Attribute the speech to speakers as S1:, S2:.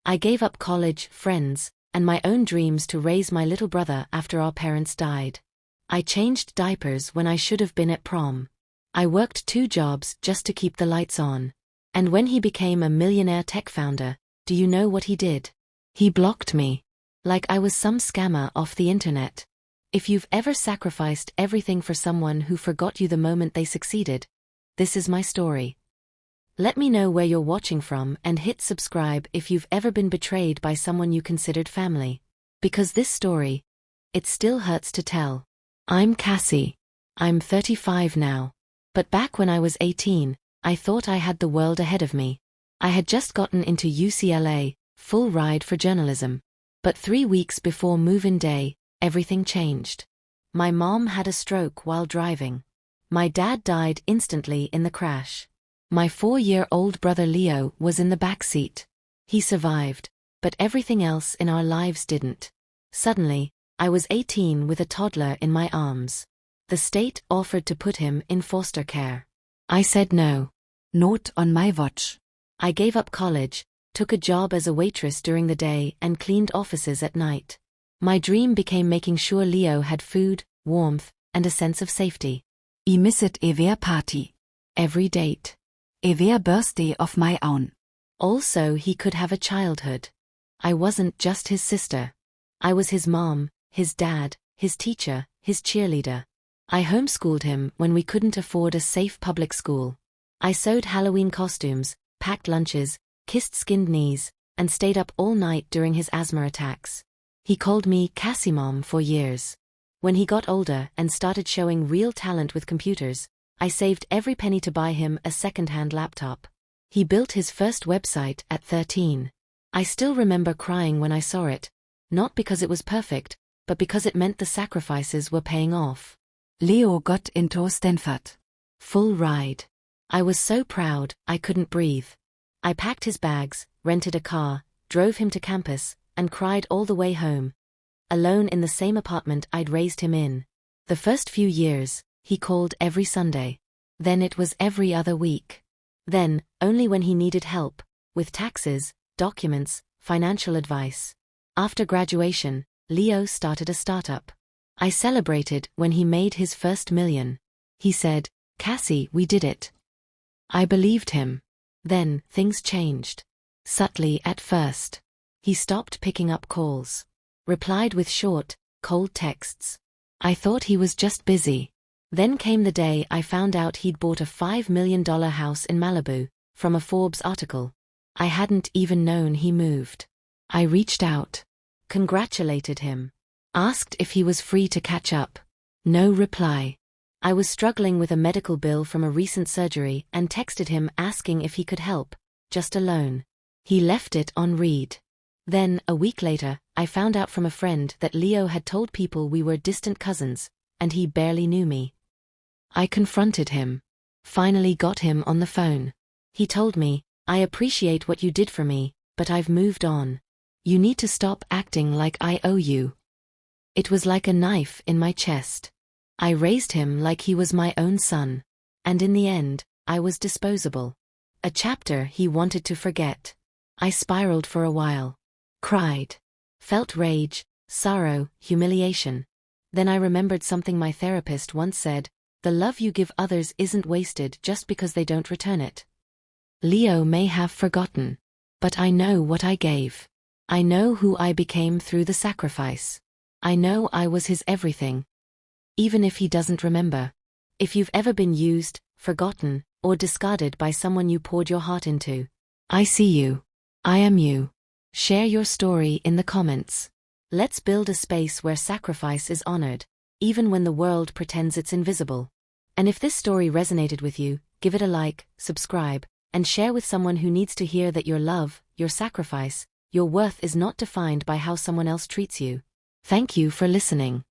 S1: I gave up college, friends, and my own dreams to raise my little brother after our parents died. I changed diapers when I should have been at prom. I worked 2 jobs just to keep the lights on. And when he became a millionaire tech founder, do you know what he did? He blocked me. Like I was some scammer off the internet. If you've ever sacrificed everything for someone who forgot you the moment they succeeded, this is my story. Let me know where you're watching from and hit subscribe if you've ever been betrayed by someone you considered family. Because this story, it still hurts to tell. I'm Cassie. I'm 35 now. But back when I was 18, I thought I had the world ahead of me. I had just gotten into UCLA, full ride for journalism. But 3 weeks before move-in day, everything changed. My mom had a stroke while driving. My dad died instantly in the crash. My 4-year-old brother Leo was in the back seat. He survived, but everything else in our lives didn't. Suddenly, I was 18 with a toddler in my arms. The state offered to put him in foster care. I said no. Not on my watch. I gave up college, took a job as a waitress during the day and cleaned offices at night. My dream became making sure Leo had food, warmth, and a sense of safety.
S2: I misset every party.
S1: Every date.
S2: Every birthday of my own.
S1: Also, he could have a childhood. I wasn't just his sister. I was his mom, his dad, his teacher, his cheerleader. I homeschooled him when we couldn't afford a safe public school. I sewed Halloween costumes, packed lunches, kissed skinned knees, and stayed up all night during his asthma attacks. He called me Cassie Mom for years. When he got older and started showing real talent with computers, I saved every penny to buy him a second-hand laptop. He built his first website at 13. I still remember crying when I saw it, not because it was perfect, but because it meant the sacrifices were paying off.
S2: Leo got into Stanford.
S1: Full ride. I was so proud, I couldn't breathe. I packed his bags, rented a car, drove him to campus, and cried all the way home. Alone in the same apartment I'd raised him in. The first few years, he called every Sunday. Then it was every other week. Then, only when he needed help, with taxes, documents, financial advice. After graduation, Leo started a startup. I celebrated when he made his first $1 million. He said, "Cassie, we did it." I believed him. Then, things changed. Subtly at first. He stopped picking up calls. Replied with short, cold texts. I thought he was just busy. Then came the day I found out he'd bought a $5 million house in Malibu, from a Forbes article. I hadn't even known he moved. I reached out. Congratulated him. Asked if he was free to catch up. No reply. I was struggling with a medical bill from a recent surgery and texted him asking if he could help, just a loan. He left it on read. Then, a week later, I found out from a friend that Leo had told people we were distant cousins, and he barely knew me. I confronted him. Finally got him on the phone. He told me, "I appreciate what you did for me, but I've moved on. You need to stop acting like I owe you." It was like a knife in my chest. I raised him like he was my own son. And in the end, I was disposable. A chapter he wanted to forget. I spiraled for a while. Cried. Felt rage, sorrow, humiliation. Then I remembered something my therapist once said, "The love you give others isn't wasted just because they don't return it." Leo may have forgotten. But I know what I gave. I know who I became through the sacrifice. I know I was his everything. Even if he doesn't remember. If you've ever been used, forgotten, or discarded by someone you poured your heart into, I see you. I am you. Share your story in the comments. Let's build a space where sacrifice is honored, even when the world pretends it's invisible. And if this story resonated with you, give it a like, subscribe, and share with someone who needs to hear that your love, your sacrifice, your worth is not defined by how someone else treats you. Thank you for listening.